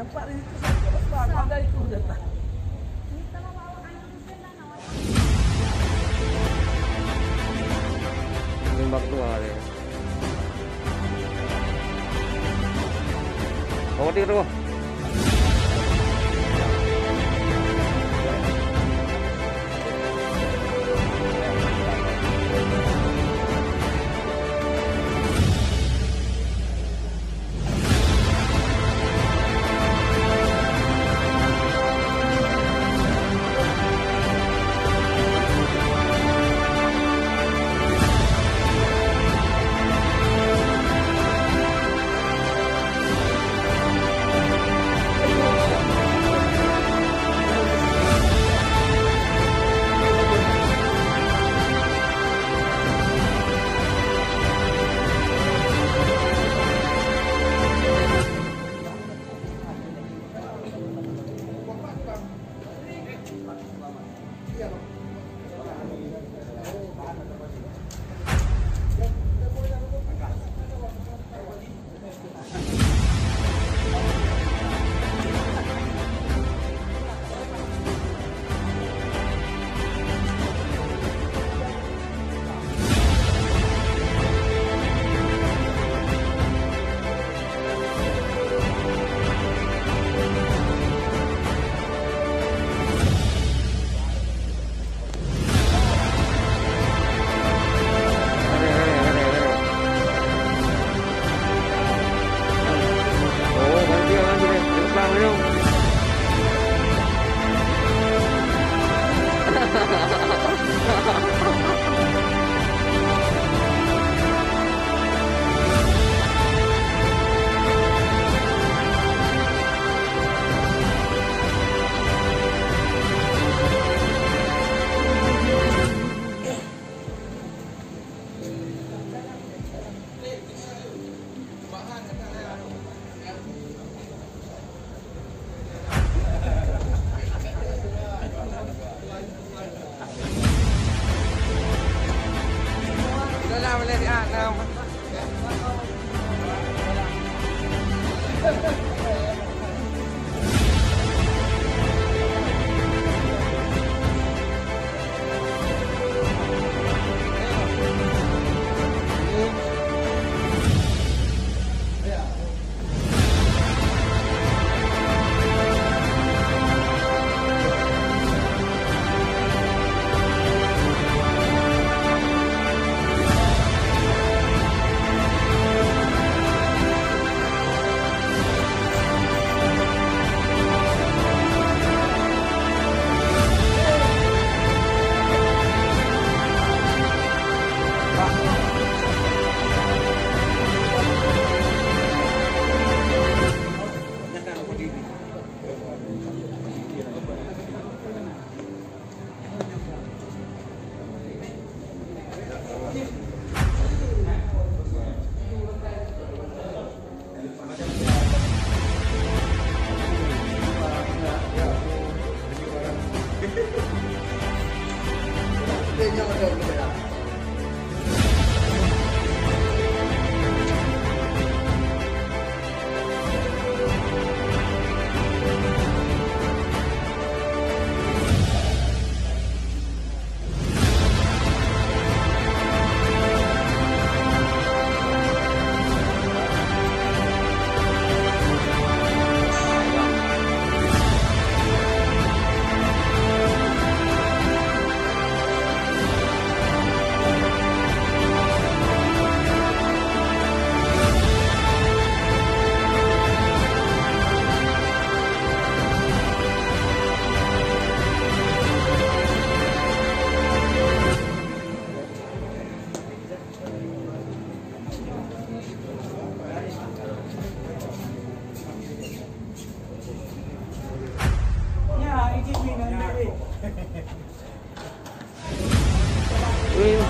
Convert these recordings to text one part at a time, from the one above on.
Pak itu Pak ada itu datang. Limbak tua deh. Oh, di rumah.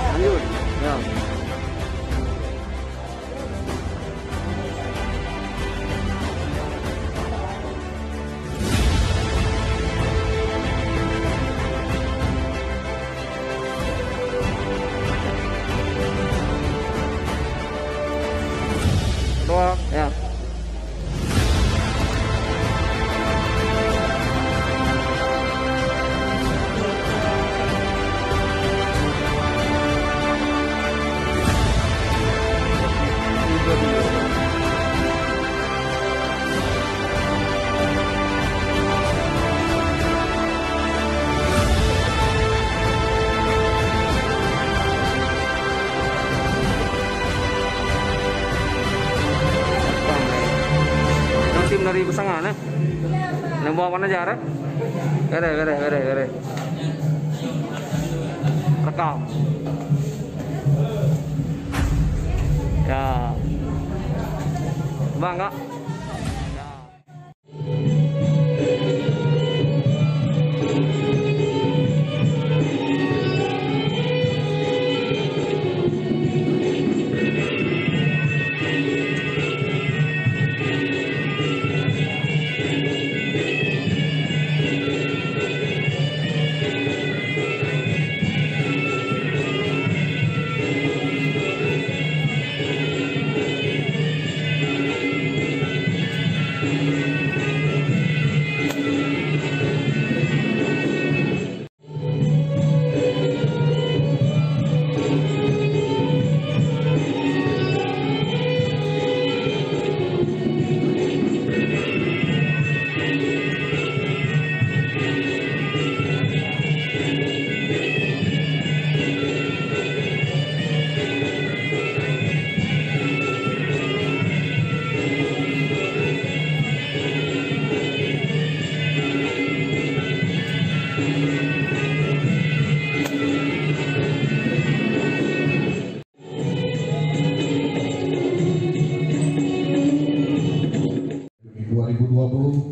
Lanjut. Ya. Dua, ya. dari pasangan Nang bawa mana jarak? Gere. Rekam. Ya. Bangga.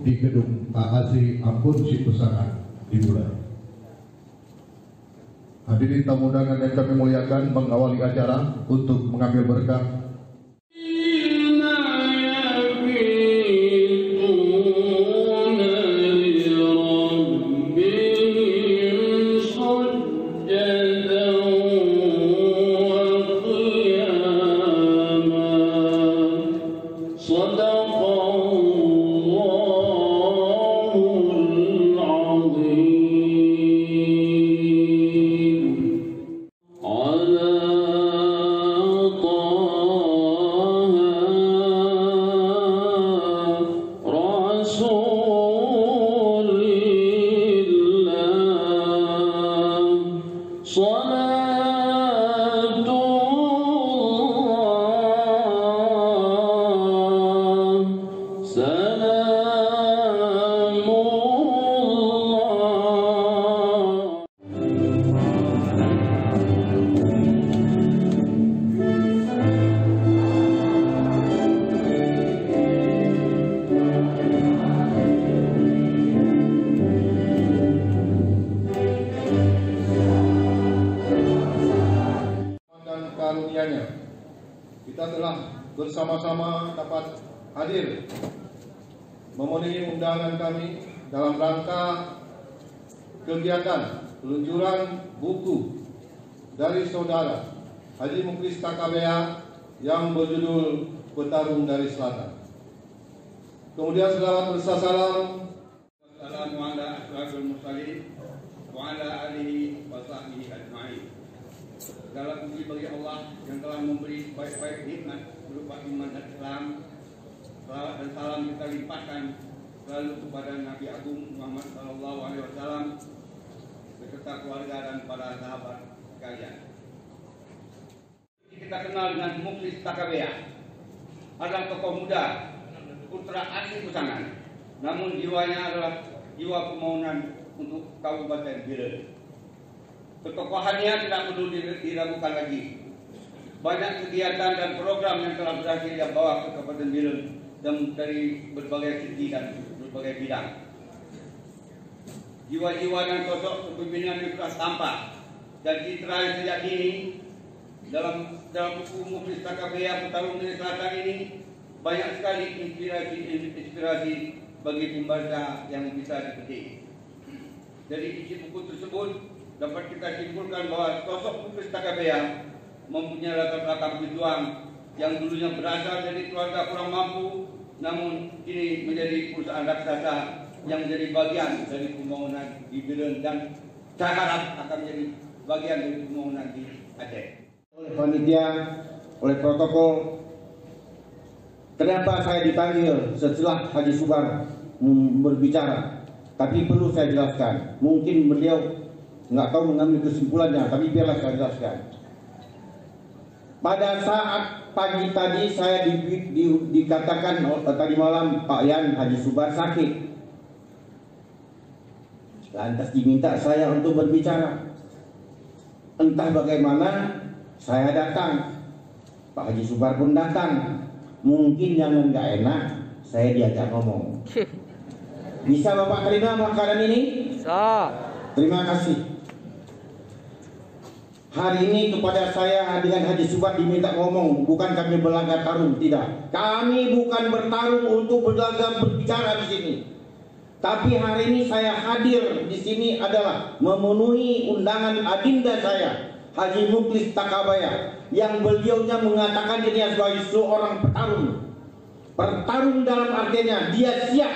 di gedung AAC Ambon Sipusangan dimulai. Hadirin tamu undangan yang kami muliakan, mengawali acara untuk mengambil berkah. Kita telah bersama-sama dapat hadir memenuhi undangan kami dalam rangka kegiatan peluncuran buku dari saudara Haji Muklis Takabea yang berjudul Petarung dari Selatan. Kemudian selawat bersasalam Assalamu ala asyrafil mursalin wa ala alihi wa sahbihi ajma'in. Segala puji bagi Allah yang telah memberi baik-baik nikmat berupa iman dan Islam. Salawat dan salam kita limpahkan selalu kepada Nabi Agung Muhammad SAW beserta keluarga dan para sahabat sekalian. Kita kenal dengan Muklis Takabea, adalah tokoh muda, putra asli Pusangan, namun jiwanya adalah jiwa pemaunan untuk Kabupaten Biren. Ketokohannya tidak perlu diragukan lagi. Banyak kegiatan dan program yang telah berhasil dia bawa ke Kabupaten Biren dan dari berbagai segi dan berbagai bidang. Jiwa-jiwa dan sosok kepemimpinan yang telah tampak dan citra sejak dini dalam buku Muklis Takabea Petarung dari Selatan ini banyak sekali inspirasi bagi pembaca yang bisa dipetik. Dari isi buku tersebut dapat kita simpulkan bahwa sosok Muklis Takabea mempunyai latar belakang berjuang yang dulunya berasal dari keluarga kurang mampu, namun kini menjadi perusahaan raksasa yang menjadi bagian dari pembangunan di Biren dan saya harap akan menjadi bagian dari pembangunan di Aceh. Oleh panitia, oleh protokol, kenapa saya dipanggil setelah Haji Subar berbicara? Tapi perlu saya jelaskan, mungkin beliau nggak tahu mengambil kesimpulannya, tapi biarlah saya jelaskan. Pada saat pagi tadi saya dikatakan tadi malam Pak Yan Haji Subar sakit. Lantas diminta saya untuk berbicara. Entah bagaimana saya datang. Pak Haji Subar pun datang. Mungkin yang nggak enak saya diajak ngomong. Bisa Bapak terima makanan ini? Bisa. Terima kasih. Hari ini kepada saya dengan Haji Subar diminta ngomong, bukan kami berlaga tarung, tidak. Kami bukan bertarung untuk berlaga berbicara di sini. Tapi hari ini saya hadir di sini adalah memenuhi undangan adinda saya, Haji Mukhlis Takabaya, yang beliaunya mengatakan dirinya sebagai seorang petarung. Bertarung dalam artinya dia siap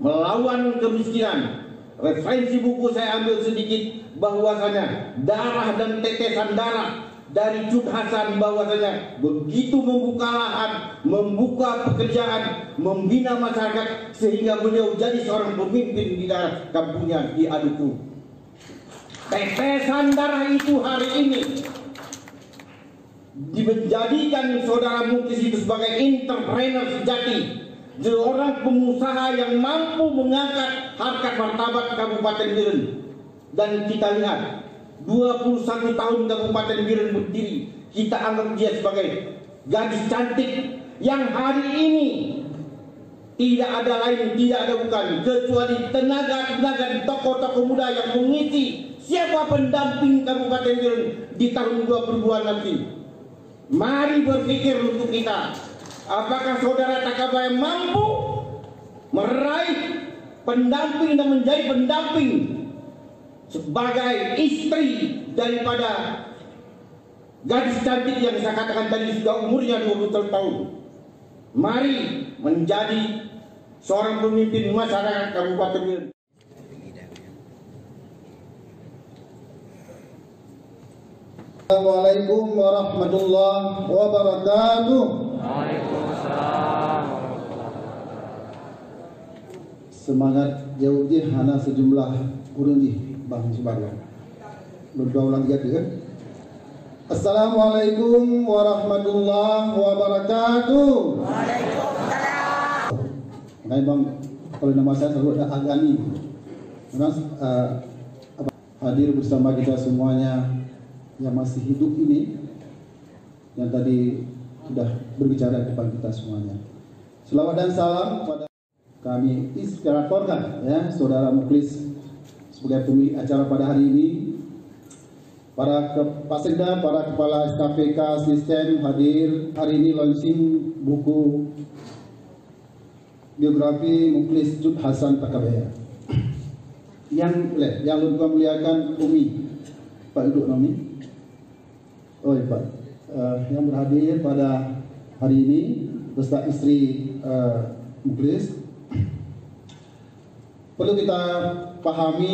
melawan kemiskinan. Referensi buku saya ambil sedikit bahwasanya darah dan tetesan darah dari Cut Hasan, bahwasanya begitu membuka lahan, membuka pekerjaan, membina masyarakat sehingga beliau jadi seorang pemimpin di daerah kampungnya di Aduku. Tetesan darah itu hari ini menjadikan saudara Mukhlis itu sebagai entrepreneur sejati, seorang pengusaha yang mampu mengangkat harkat martabat Kabupaten Biren. Dan kita lihat 21 tahun Kabupaten Biren berdiri, kita anggap dia sebagai gadis cantik yang hari ini tidak ada lain, tidak ada bukan kecuali tenaga-tenaga tokoh-tokoh muda yang mengisi siapa pendamping Kabupaten Biren di tahun 2002 nanti. Mari berpikir untuk kita, apakah saudara Takabaya mampu meraih pendamping dan menjadi pendamping sebagai istri daripada gadis cantik yang saya katakan tadi sudah umurnya 20 tahun. Mari menjadi seorang pemimpin masyarakat Kabupaten Biren. Assalamualaikum warahmatullahi wabarakatuh. Waalaikumsalam. Semangat jauh je hana sejumlah urun je Bang Subarlo. Berdua ulang tiga kan? Assalamualaikum warahmatullahi wabarakatuh. Waalaikumsalam. Makanya Bang, kalau nama saya selalu ada Agani. Hadir bersama kita semuanya yang masih hidup ini, yang tadi sudah berbicara di depan kita semuanya. Selawat dan salam pada kami inspiratorkan ya saudara Mukhlis sebagai pemilik acara pada hari ini. Para Pasekda, para kepala SKPK asisten hadir hari ini launching buku biografi Mukhlis Cut Hasan Takabaya. Yang lebih memuliakan Umi Pak Duduk Nomi. Oh iya Pak, yang berhadir pada hari ini beserta istri Mukhlis. Perlu kita pahami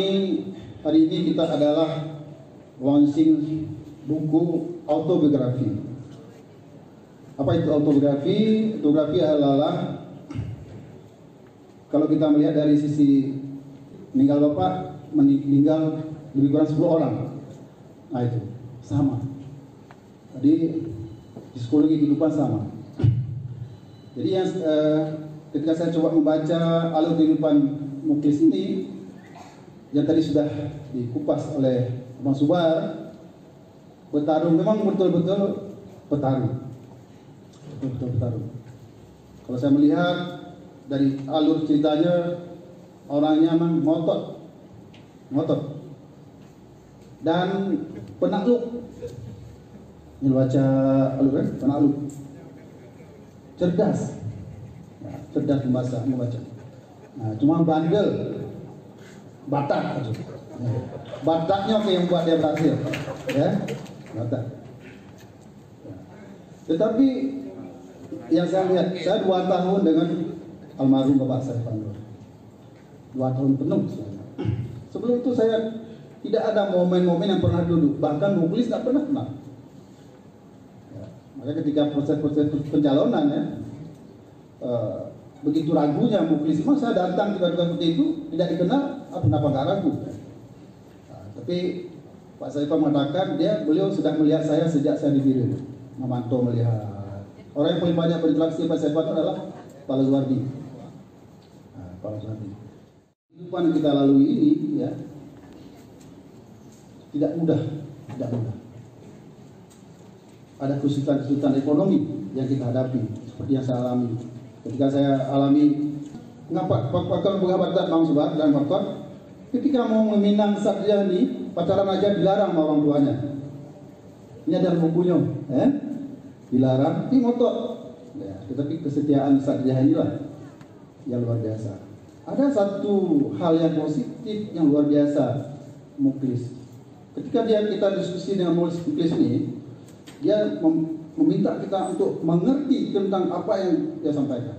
hari ini kita adalah launching buku autobiografi. Apa itu autobiografi? Autobiografi adalah kalau kita melihat dari sisi meninggal Bapak, meninggal lebih kurang 10 orang. Nah itu sama. Jadi psikologi kehidupan sama. Jadi yang ketika saya coba membaca alur kehidupan Mukhlis ini yang tadi sudah dikupas oleh Bang Subar, bertarung memang betul-betul petarung. Betul-betul petarung. Kalau saya melihat dari alur ceritanya, orangnya memang ngotot dan penakluk. Ini baca alur kan, penakluk, cerdas, nah, cerdas membaca. Nah, cuma bandel, batak, bataknya yang buat dia berhasil, ya, batak. Tetapi yang saya lihat, saya 2 tahun dengan almarhum Bapak saya Pandur, 2 tahun penuh. Sebelum itu saya tidak ada momen-momen yang pernah duduk, bahkan Mukhlis nggak pernah kenal. Maka ketika proses-proses pencalonan ya, begitu ragunya Mukhlis, memang saya datang juga seperti itu, tidak dikenal, kenapa nggak ragu? Nah, tapi Pak Saiful mengatakan beliau sudah melihat saya sejak saya di Biren, memantau melihat. Orang yang paling banyak berinteraksi dengan saya adalah Pak Lazuardi. Nah, Pak Lazuardi. Kehidupan yang kita lalui ini ya tidak mudah. Ada kesulitan ekonomi yang kita hadapi seperti yang saya alami. Ketika saya alami, mengapa Pak Bang Subat dan Pak ketika mau meminang sarjana pacaran aja dilarang sama orang tuanya. Ini ada bukunya, dilarang, tapi ngotot. Ya, tetapi kesetiaan sarjana inilah yang luar biasa. Ada satu hal yang positif yang luar biasa, Muklis. Ketika kita diskusi dengan Muklis ini, dia meminta kita untuk mengerti tentang apa yang dia sampaikan.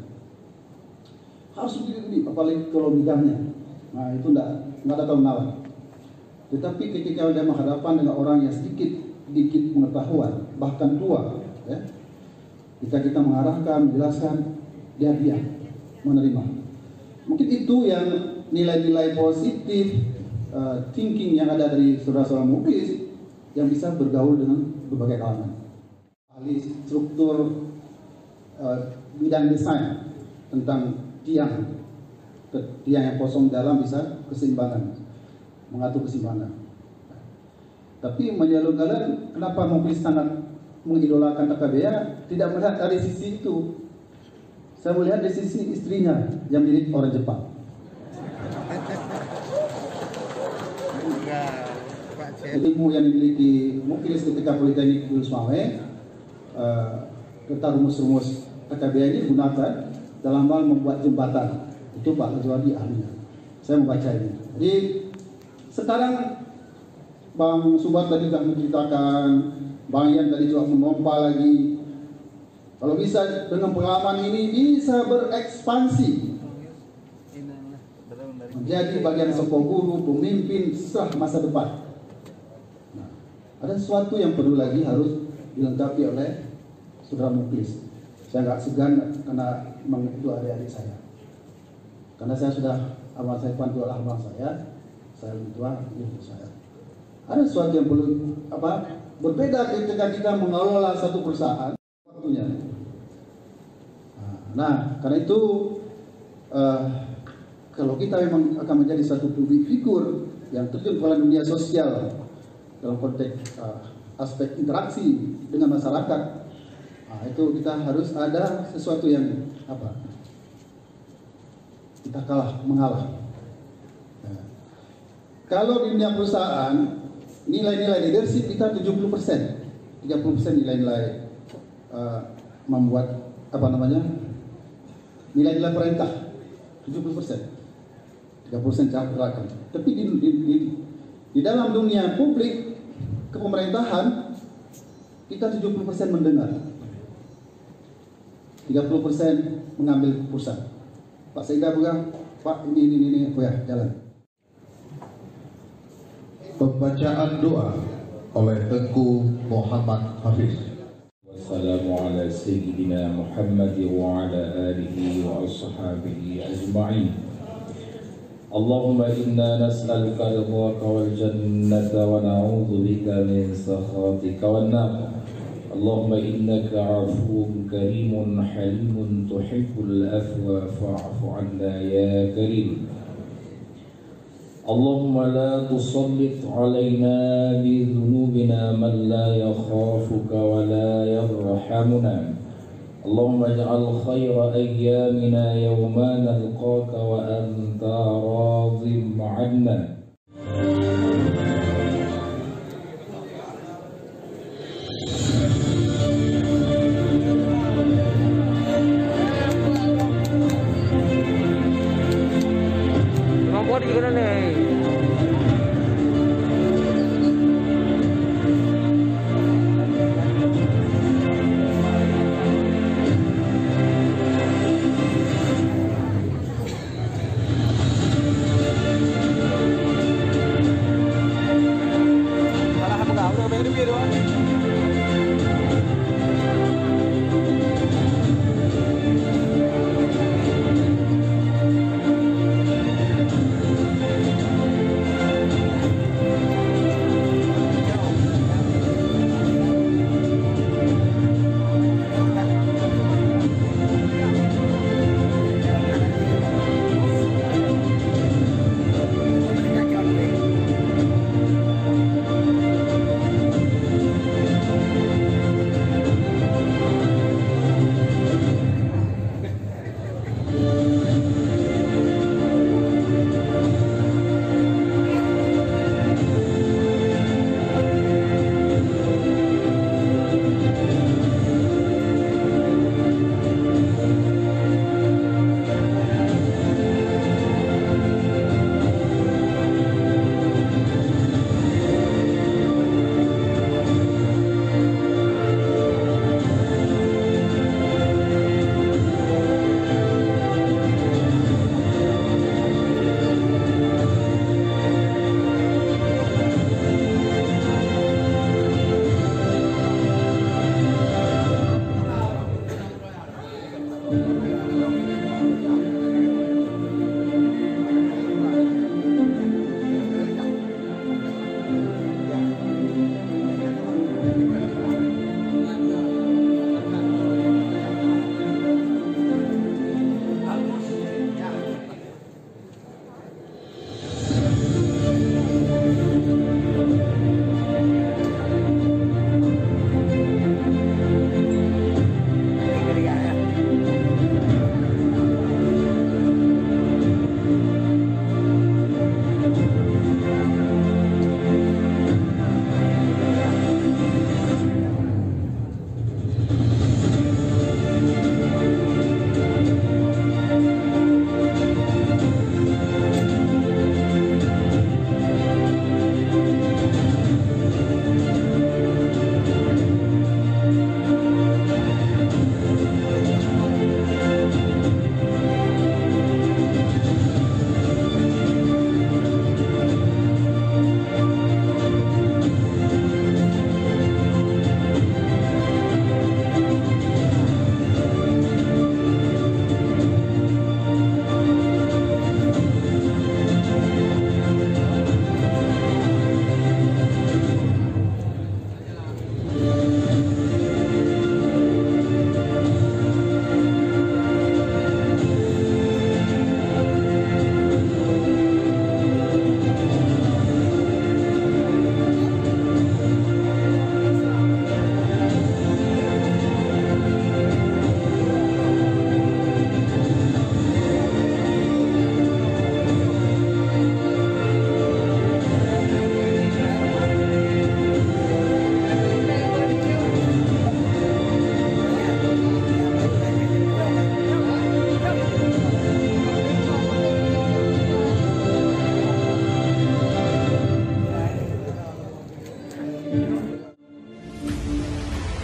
Harus begini, apalagi kalau bidangnya. Nah itu nggak ada tahun-tahun. Tetapi ketika dia menghadapan dengan orang yang sedikit pengetahuan, bahkan tua, ya, kita mengarahkan, menjelaskan, dia menerima. Mungkin itu yang nilai-nilai positif thinking yang ada dari saudara-saudara Muklis yang bisa bergaul dengan berbagai kalangan. Ahli struktur bidang desain tentang tiang yang kosong dalam bisa keseimbangan, mengatur keseimbangan. Tapi menjalankan kenapa Muklis sangat mengidolakan TKBA, tidak melihat dari sisi itu. Saya melihat dari sisi istrinya yang mirip orang Jepang. Ilmu yang dimiliki Muklis ketika Politeknik Lulus Mawe, tentang rumus-rumus TKBA ini digunakan dalam hal membuat jembatan. Itu Pak Lazuardi ahlinya. Saya membaca ini. Jadi sekarang Bang Subat tadi sudah menceritakan, Bang Ian tadi juga memompa lagi. Kalau bisa dengan pengalaman ini bisa berekspansi menjadi bagian sekolah guru, pemimpin setelah masa depan. Nah, ada sesuatu yang perlu lagi harus dilengkapi oleh saudara Muklis. Saya nggak segan karena memang itu adik-adik saya. Karena saya sudah abang saya pantu abang saya lebih tua, ibu saya. Ada sesuatu yang perlu berbeda ketika kita mengelola satu perusahaan waktunya. Nah, karena itu kalau kita memang akan menjadi satu public figure yang terjun ke dunia sosial dalam konteks aspek interaksi dengan masyarakat, itu kita harus ada sesuatu yang kita mengalah. Nah, kalau di dunia perusahaan nilai-nilai leadership kita 70%, 30% nilai-nilai membuat nilai-nilai perintah 70%, 30% cara gerakan. Tapi di dalam dunia publik kepemerintahan kita 70% mendengar, 30% mengambil pusat. Pak Sekda bukan, Pak ini, ya jalan. Pembacaan doa oleh Tengku Muhammad Hafiz. Wassalamu ala sayyidina Muhammad wa ala alihi wa ashabihi ajma'in. Allahumma inna nas'aluka ridhaka wal jannata wa na'udzu bika min sakhatika wan nar. Allahumma innaka 'afuwwun karimun halimun tuhibbul afwa fa'fu 'anna ya karim. Allahumma la tusallit alaina bi dhunubina man la yakhafuka wa la yarhamuna. Allahumma ij'al khayra ayyamina yawma nalqaka wa anta radhim 'anna. Di mana nih?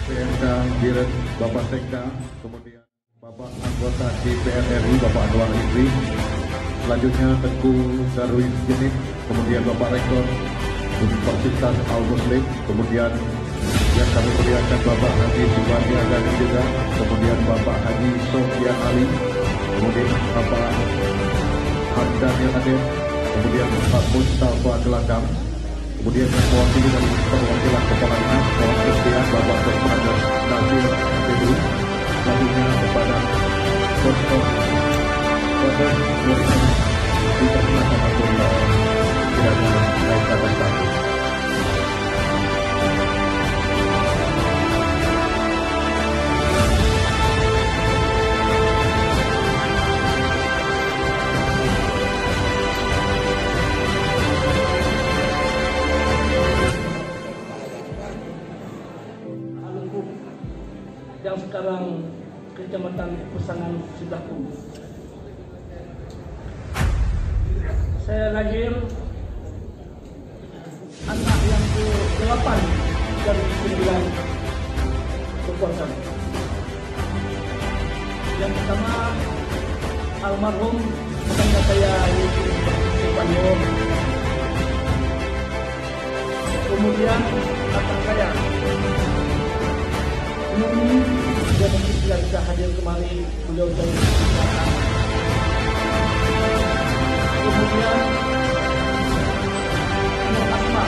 PMK Dirut Bapak Sekda, kemudian Bapak anggota DPR RI Bapak Anwar Idris, selanjutnya Tengku Darwis Jenip, kemudian Bapak Rektor Universitas Al-Muslim, kemudian yang kami muliakan Bapak Haji Subandi Agani juga, kemudian Bapak Haji Sofian Ali, kemudian Bapak Hamdan Aden, kemudian Pak Mustafa Gelagam, kemudian yang mewakili dari perwakilan kepala dinas mohon kesediaan Bapak Dr. Nasir Tebu, selanjutnya kepada Dr. Prof. Nurman dipersilakan untuk kiranya naik ke atas panggung. Yang sekarang Kecamatan Pesangan Sidaku. Saya lahir anak yang ke-8 dari 9 berkuasa. Yang pertama almarhum tetangga saya Yusuf Sipanyor. Kemudian kakak saya dia mungkin tidak bisa hadir kemari, beliau jauh di belakang. Kemudian Nur Asma,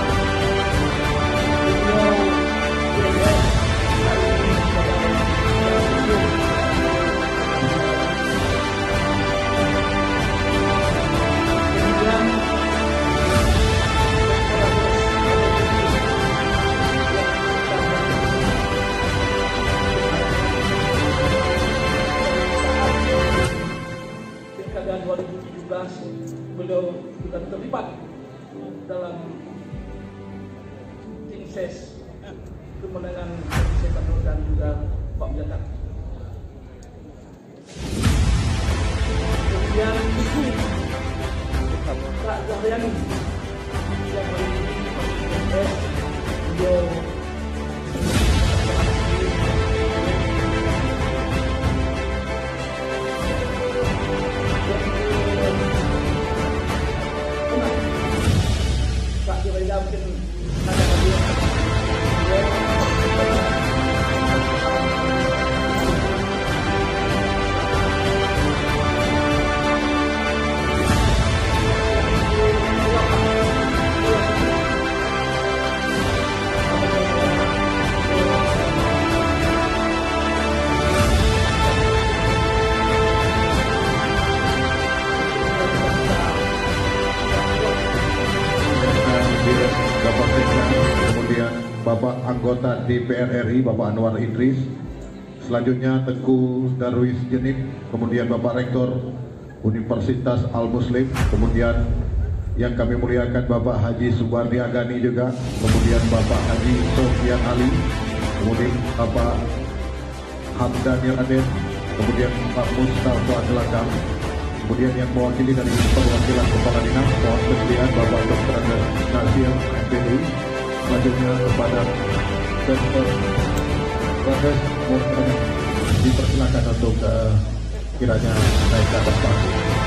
beliau DPR hari ini sebagai Ketua. Kemudian Pilkada 2017 beliau juga terlibat dalam tim ses kemenangan Sepak dan juga Pak Jakarta. Kemudian Ibu Kak Zahriyani yang hari ini ses beliau mungkin ada Bapak Sekda, kemudian Bapak anggota DPR RI Bapak Anwar Idris, selanjutnya Tengku Darwis Jenip, kemudian Bapak Rektor Universitas Al-Muslim, kemudian yang kami muliakan Bapak Haji Subandi Agani juga, kemudian Bapak Haji Sofian Ali, kemudian Bapak Hamdan Aden, kemudian Pak Mustafa Gelagam, kemudian yang mewakili dari perwakilan kepala dinas mohon kesediaan Bapak Dr. Nasir Tebu, selanjutnya kepada Dr. Prof. Nurman dipersilakan untuk kiranya naik ke atas panggung.